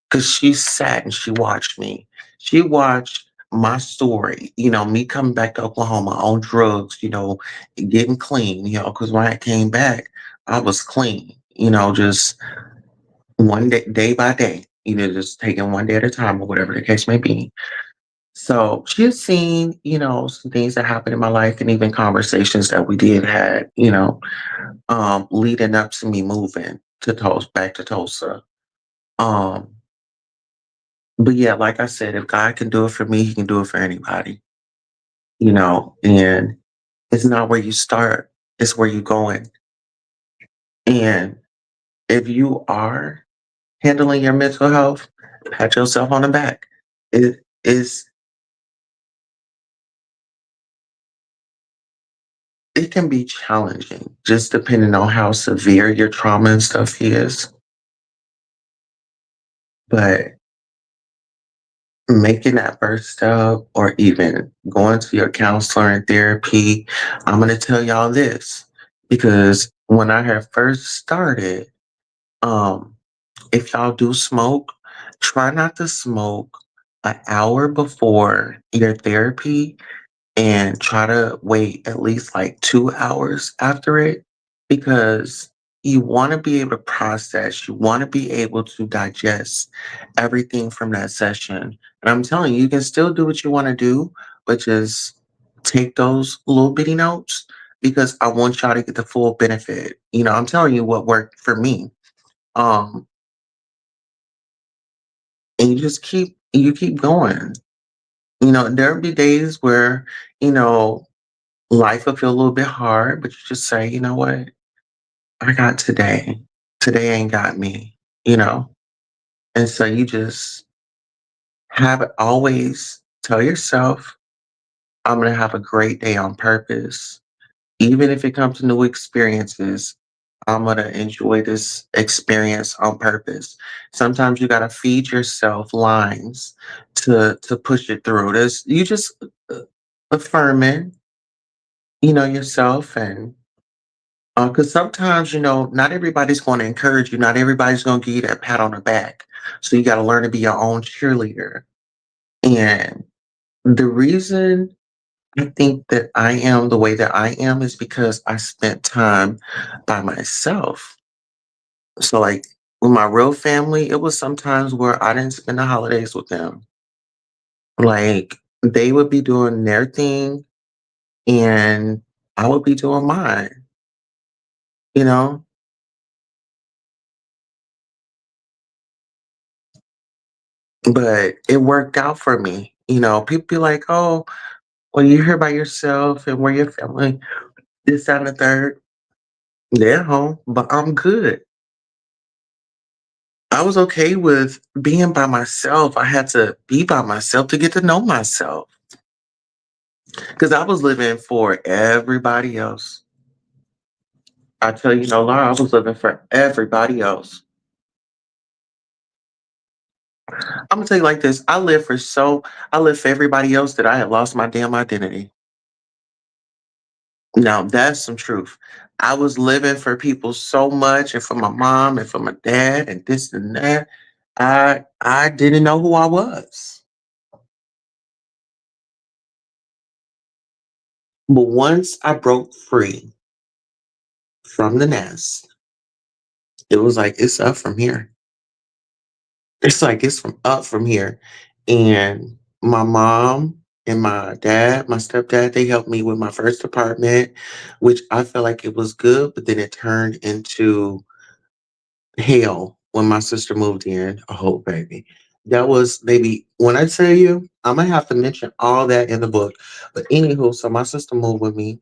Because she sat and she watched me. She watched my story, me coming back to Oklahoma on drugs, getting clean, because when I came back, I was clean, just one day, day by day, just taking one day at a time or whatever the case may be. So she has seen, some things that happened in my life and even conversations that we did had, leading up to me moving to Tulsa, back to Tulsa. Um, But yeah, like I said, if God can do it for me, he can do it for anybody, and it's not where you start, it's where you're going. And if you are handling your mental health, pat yourself on the back. It is it can be challenging just depending on how severe your trauma and stuff is. But making that first step or even going to your counselor and therapy, I'm gonna tell y'all this because when I had first started, um, if y'all do smoke, try not to smoke an hour before your therapy and try to wait at least like 2 hours after it because you want to be able to process, you want to be able to digest everything from that session. And I'm telling you, you can still do what you want to do, but just take those little bitty notes because I want y'all to get the full benefit. I'm telling you what worked for me. Um, and you keep going. There'll be days where, you know, life will feel a little bit hard, but you just say, you know what? I got today. Today ain't got me, you know? And so you just have it always tell yourself, I'm going to have a great day on purpose. Even if it comes to new experiences, I'm going to enjoy this experience on purpose. Sometimes you got to feed yourself lines to push it through. You just affirming, yourself and because sometimes, not everybody's going to encourage you. Not everybody's going to give you that pat on the back. So you got to learn to be your own cheerleader. And the reason I think that I am the way that I am is because I spent time by myself. So, like with my real family, it was sometimes where I didn't spend the holidays with them. Like, they would be doing their thing and I would be doing mine, you know? But it worked out for me. People be like, "Oh, well, you're here by yourself and where your family, this, that, and the third." They're home, but I'm good. I was okay with being by myself. I had to be by myself to get to know myself because I was living for everybody else. I tell you no lie, I was living for everybody else. I'm gonna tell you like this: I lived for everybody else that I had lost my damn identity. Now that's some truth. I was living for people so much, and for my mom, and for my dad, and this and that. I didn't know who I was. But once I broke free from the nest, it was like it's up from here. It's like it's from up from here. And my mom and my dad, my stepdad, they helped me with my first apartment, which I felt like it was good, but then it turned into hell when my sister moved in. Oh, baby. That was baby. When I tell you, I'm gonna have to mention all that in the book. But anywho, so my sister moved with me,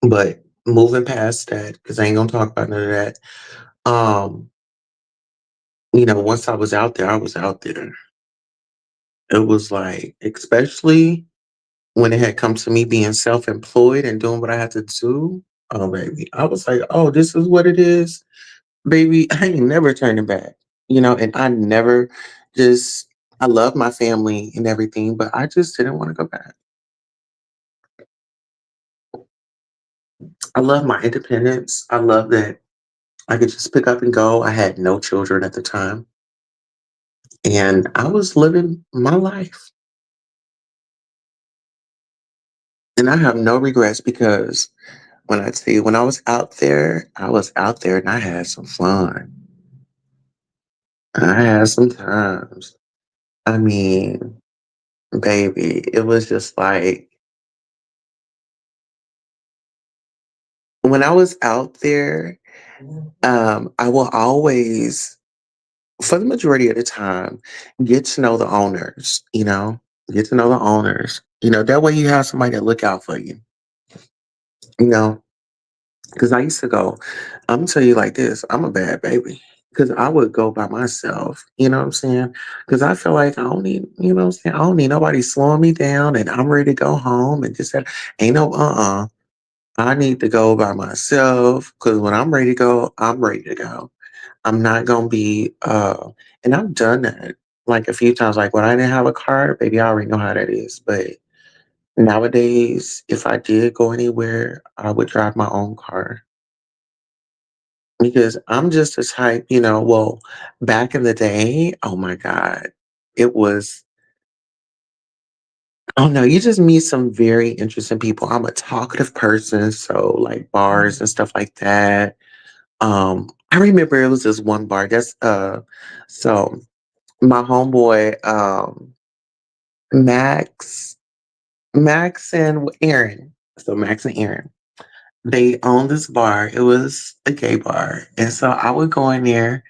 but moving past that, because I ain't gonna talk about none of that. Um, once I was out there, I was out there. It was like, especially when it had come to me being self-employed and doing what I had to do. Oh, baby. I was like, oh, this is what it is. Baby, I ain't never turning back. And I never just I love my family and everything, but I just didn't want to go back. I love my independence. I love that I could just pick up and go. I had no children at the time, and I was living my life. And I have no regrets because when I tell you, when I was out there and I had some fun. I had some times. I mean, baby, it was just like when I was out there, I will always, for the majority of the time, get to know the owners, get to know the owners. That way you have somebody to look out for you know, because I used to go, I'm gonna tell you like this, I'm a bad baby. Because I would go by myself, you know what I'm saying? Because I feel like I don't need, you know what I'm saying? I don't need nobody slowing me down and I'm ready to go home and just that. Ain't no I need to go by myself because when I'm ready to go, I'm ready to go. I'm not gonna be and I've done that like a few times. Like when I didn't have a car, baby, I already know how that is. But nowadays, if I did go anywhere, I would drive my own car because I'm just the type, well, back in the day, oh my God, it was, oh no, you just meet some very interesting people. I'm a talkative person, so like bars and stuff like that. I remember it was this one bar so my homeboy, Max, Max and Aaron. So Max and Aaron, they owned this bar. It was a gay bar. And so I would go in there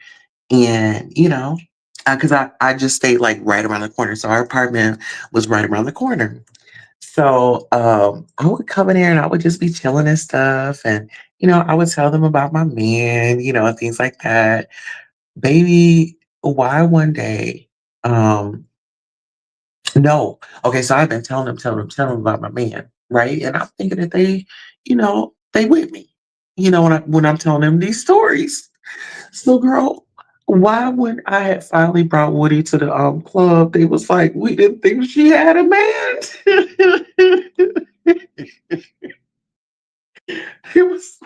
and, because I just stayed like right around the corner. So our apartment was right around the corner. So I would come in there and I would just be chilling and stuff. And, I would tell them about my man, and things like that. Baby, why one day? No. Okay, so I've been telling them about my man, right? And I'm thinking that they with me, when I'm telling them these stories. So, girl, why when I had finally brought Woody to the club, they was like, we didn't think she had a man. it was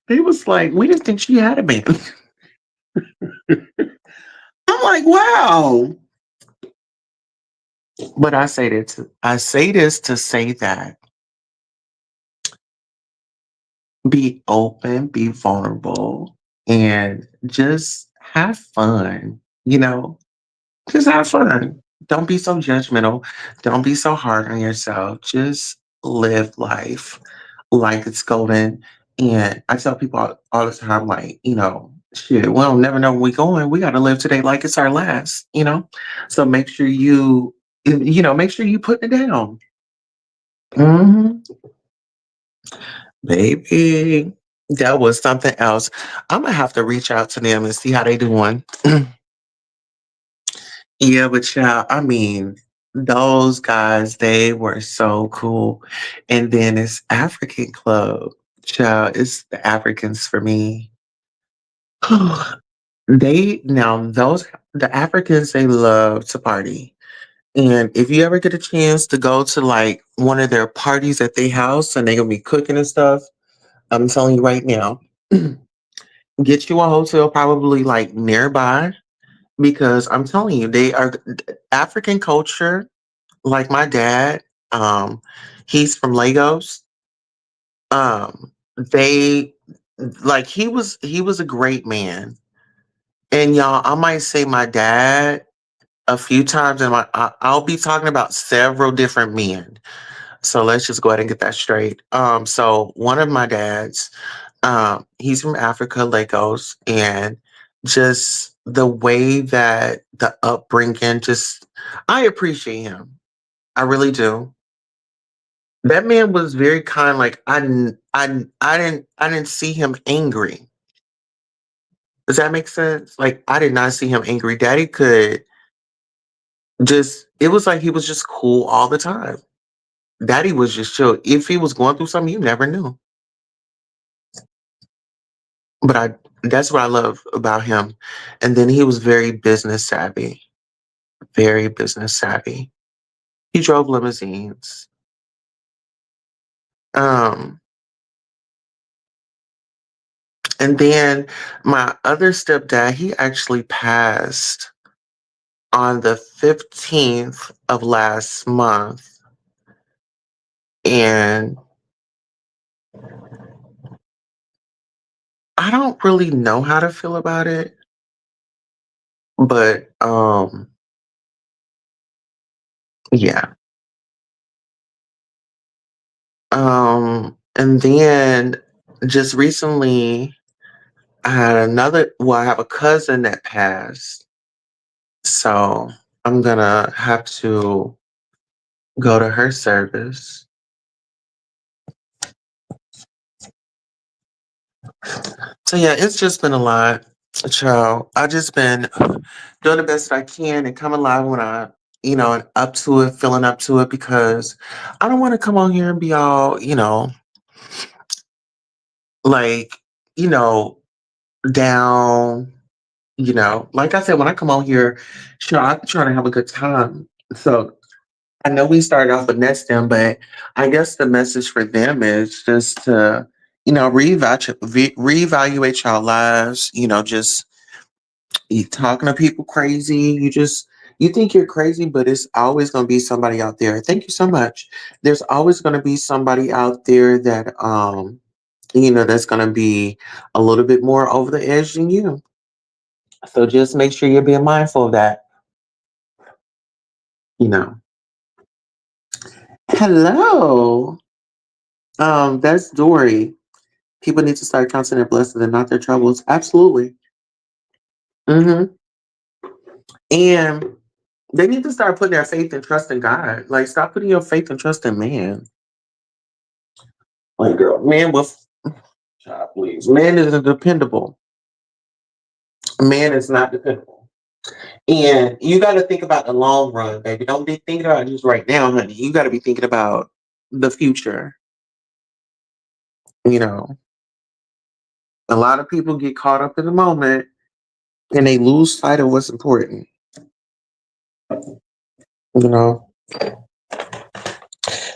they was like, we didn't think she had a man. I'm like, wow. But I say this to say that be open, be vulnerable, and just have fun, just have fun. Don't be so judgmental. Don't be so hard on yourself. Just live life like it's golden. And I tell people all the time, like, shit, we don't never know where we going. We got to live today like it's our last. So make sure make sure you put it down. Hmm. Baby, that was something else. I'm gonna have to reach out to them and see how they doing. Yeah, but child, I mean, those guys, they were so cool. And then it's African Club. Child, it's the Africans for me. The Africans, they love to party. And if you ever get a chance to go to like one of their parties at their house and they gonna be cooking and stuff, I'm telling you right now, get you a hotel probably like nearby because I'm telling you, they are African culture. Like my dad, he's from Lagos. They like he was a great man. And y'all, I might say my dad a few times and I'll be talking about several different men. So let's just go ahead and get that straight. So one of my dads, he's from Africa, Lagos, and just the way that the upbringing, just I appreciate him. I really do. That man was very kind. Like I didn't see him angry. Does that make sense? Like I did not see him angry. Daddy could just. It was like he was just cool all the time. Daddy was just chill. If he was going through something, you never knew. But that's what I love about him. And then he was very business savvy. Very business savvy. He drove limousines. Um, and then my other stepdad, he actually passed on the 15th of last month. And I don't really know how to feel about it, but yeah. And then just recently I have a cousin that passed. So I'm gonna have to go to her service. So yeah, it's just been a lot, child. I just been doing the best that I can and coming live when and up to it, feeling up to it because I don't want to come on here and be all, like, you know, down. Like I said, when I come on here, sure, I'm trying to have a good time. So I know we started off with Ness them, but I guess the message for them is just to, reevaluate your lives. Just you talking to people crazy. You think you're crazy, but it's always going to be somebody out there. Thank you so much. There's always going to be somebody out there that that's going to be a little bit more over the edge than you. So just make sure you're being mindful of that. You know. Hello. That's Dory. People need to start counting their blessings and not their troubles. Absolutely. Hmm. And they need to start putting their faith and trust in God. Like, stop putting your faith and trust in man. Like, girl, man with child, please. Man isn't dependable. Man is not dependable. And you got to think about the long run, baby. Don't be thinking about just right now, honey. You got to be thinking about the future. You know, a lot of people get caught up in the moment and they lose sight of what's important. You know,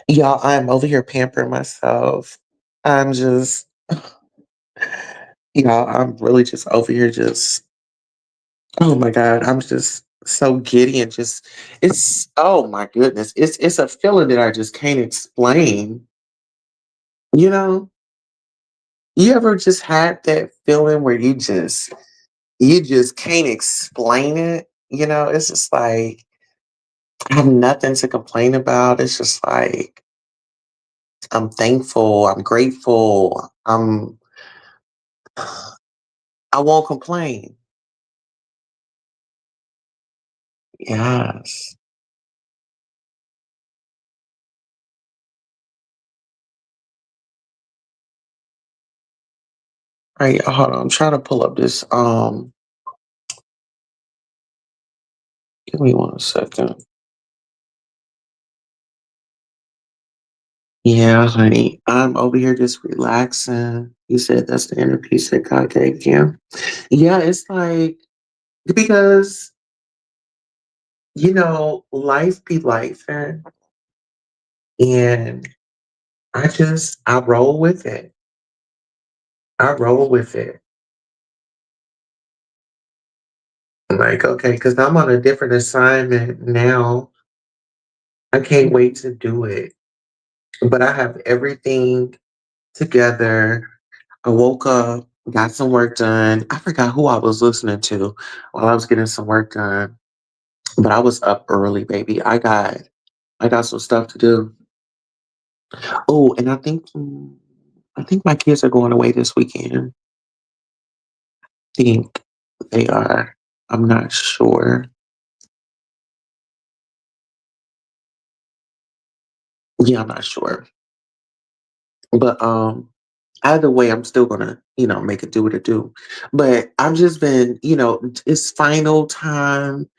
y'all, I'm over here pampering myself. I'm just, I'm really just over here just, oh my God, I'm just so giddy and oh my goodness. It's a feeling that I just can't explain. You know, you ever just had that feeling where you just can't explain it? It's just like, I have nothing to complain about. It's just like I'm thankful, I'm grateful, I won't complain. Yes. Right, hold on. I'm trying to pull up this. Give me 1 second. Yeah, honey. I'm over here just relaxing. You said that's the inner peace that God gave you. Yeah, it's like because life be life, and I roll with it. I roll with it. Like, okay, because I'm on a different assignment now. I can't wait to do it. But I have everything together. I woke up, got some work done. I forgot who I was listening to while I was getting some work done. But I was up early, baby. I got some stuff to do. Oh, and I think my kids are going away this weekend. Think they are. I'm not sure. Yeah, I'm not sure. But either way, I'm still gonna, make it do what it do. But I've just been, it's final time.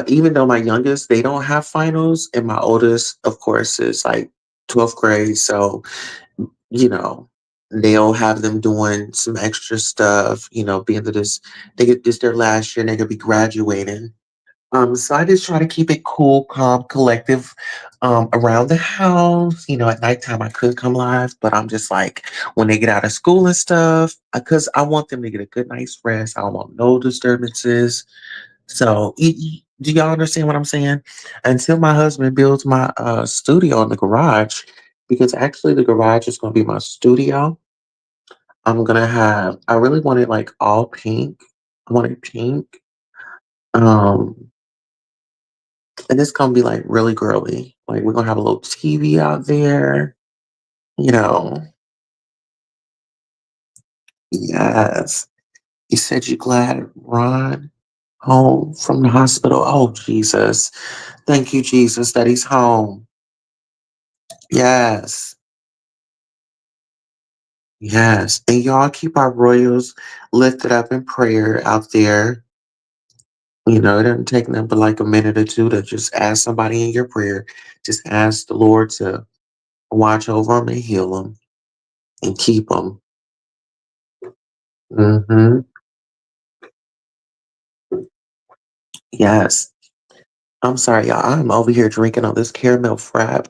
Even though my youngest, they don't have finals, and my oldest, of course, is like 12th grade. So, you know, they'll have them doing some extra stuff, being that they get this their last year and they're gonna be graduating. So I just try to keep it cool, calm, collective, around the house. At nighttime I could come live, but I'm just like when they get out of school and stuff, because I want them to get a good night's rest. I don't want no disturbances. So do y'all understand what I'm saying? Until my husband builds my studio in the garage, because actually the garage is gonna be my studio. I really want it like all pink. I want it pink. Um And it's gonna be like really girly. Like we're gonna have a little TV out there, you know. Yes. You said you glad Ron home from the hospital. Oh Jesus. Thank you, Jesus, that he's home. Yes. Yes. And y'all keep our royals lifted up in prayer out there. It doesn't take them but like a minute or two to just ask somebody in your prayer. Just ask the Lord to watch over them and heal them and keep them. Hmm. Yes. I'm sorry, y'all. I'm over here drinking on this caramel frap.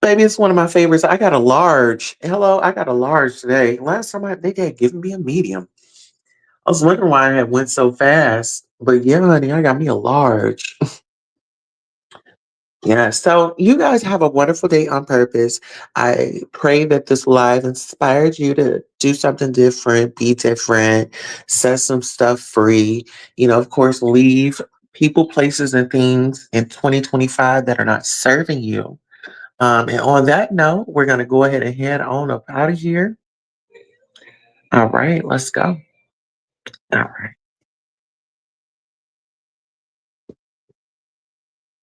Baby, it's one of my favorites. I got a large. Hello, I got a large today. Last time they had given me a medium. I was wondering why I had went so fast. But yeah, honey, I got me a large. Yeah, so you guys have a wonderful day on purpose. I pray that this live inspired you to do something different, be different, set some stuff free. Of course, leave people, places, and things in 2025 that are not serving you. And on that note, we're going to go ahead and head on up out of here. All right, let's go. All right.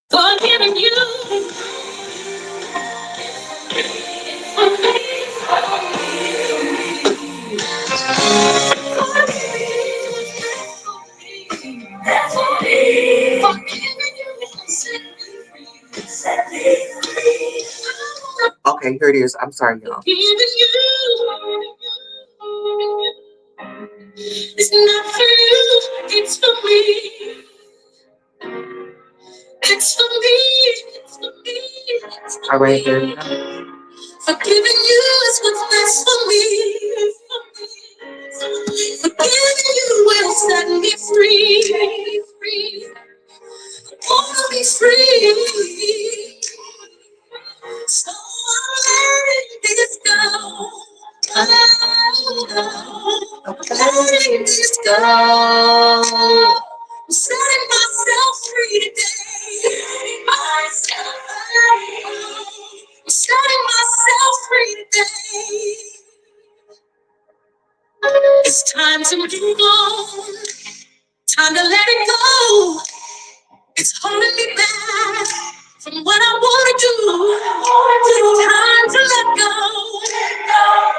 Forgiving you. Okay, here it is. I'm sorry, y'all. It's not for you, it's for me. It's for me, it's for me, it's All for right, there you me. go. Forgiving you is what's best for me. Forgiving you will set me free. Free. I wanna be free. So I'm letting this go. Oh, I'm letting this go. I'm setting myself free today. to move on. Time to let it go. It's holding me back from what I want to do. It's time to let go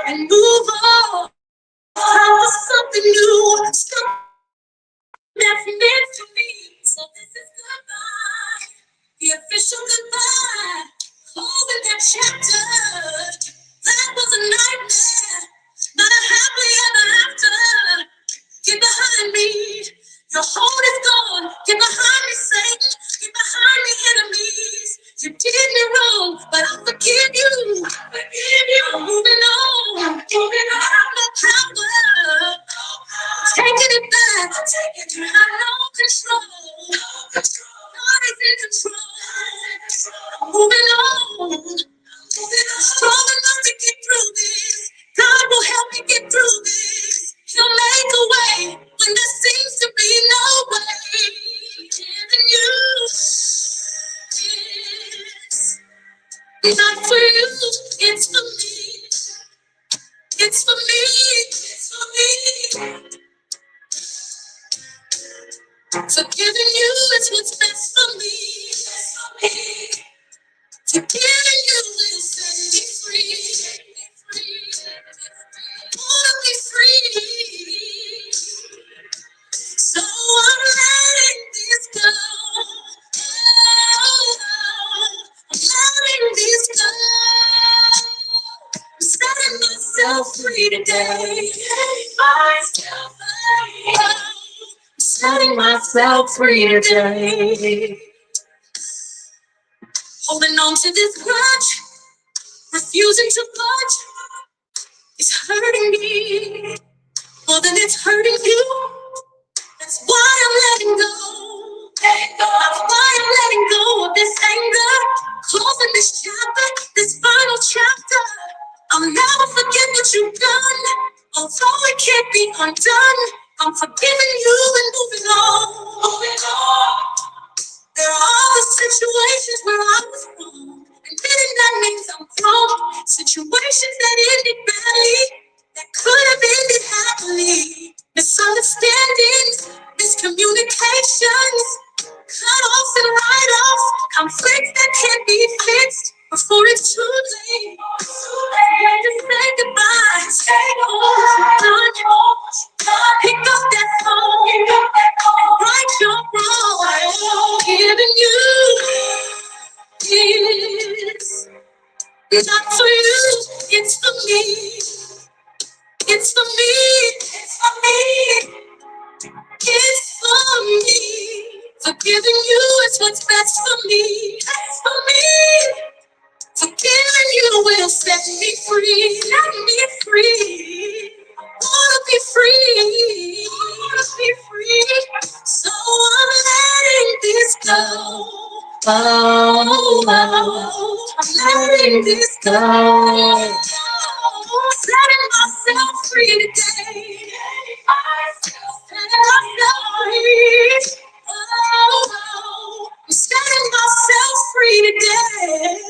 and move on. Time for something new, something that's meant for me. So this is goodbye, the official goodbye. Closing that chapter. That was a nightmare, not a happily ever after. Get behind me. Your hold is gone. Get behind me, Satan. Get behind me, enemies. You did me wrong, but I forgive you. I forgive you. I'm moving on. I'm moving on. I have no power. Taking it back. I have no control. God is in control. I'm moving on. Strong enough to get through this. God will help me get through this. He'll make a way when there seems to be no way. Giving you is not for you, it's for me. It's for me. It's for me. Forgiving you is what's best for me. Best for me. Forgiving you will set me free. Set me free. Wanna be free. So I'm letting this go. Oh, I'm letting this go. I'm setting myself free today. Myself free. I'm setting myself free today. Holding on to this grudge, refusing to budge, is hurting me more than it's hurting you. That's why I'm letting go. That's why I'm letting go of this anger. Closing this chapter, this final chapter. I'll never forget what you've done. Although it can't be undone, I'm forgiving you and moving on. Moving on. There are other situations where I was wrong. Admitting that means I'm wrong. Situations that ended badly, that could have ended happily. Misunderstandings, miscommunications, cut-offs and write-offs, conflicts that can't be fixed before it's too late. Just say goodbye. Take home. Pick up that phone. And right your wrong. Giving you is not for you. It's for me. It's for me. It's for me. It's for me. Forgiving you is what's best for me. It's for me. Forgiving you will set me free. Set me free. I wanna be free. I wanna be free. So I'm letting this go. Oh, I'm letting this go. Setting myself free today. Setting myself free. Oh, I'm setting myself free today.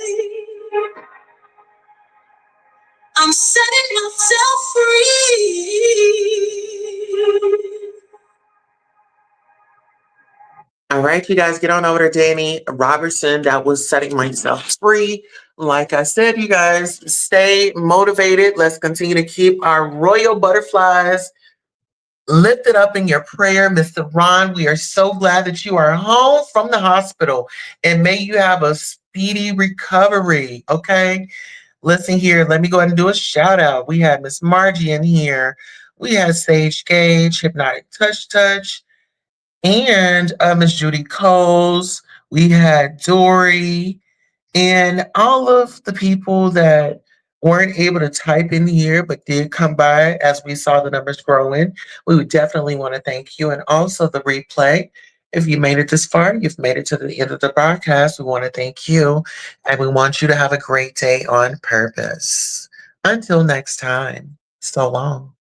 I'm setting myself free. All right, you guys, get on over to Danny Robertson. That was setting myself free. Like I said, you guys, stay motivated. Let's continue to keep our royal butterflies lifted up in your prayer. Mr. Ron, we are so glad that you are home from the hospital, and may you have a speedy recovery. Okay. Listen here, let me go ahead and do a shout out. We had Miss Margie in here. We had Sage Gage, Hypnotic Touch, and Miss Judy Coles. We had Dory, and all of the people that weren't able to type in here but did come by as we saw the numbers growing. We would definitely want to thank you. And also the replay. If you made it this far, you've made it to the end of the broadcast. We want to thank you. And we want you to have a great day on purpose. Until next time, so long.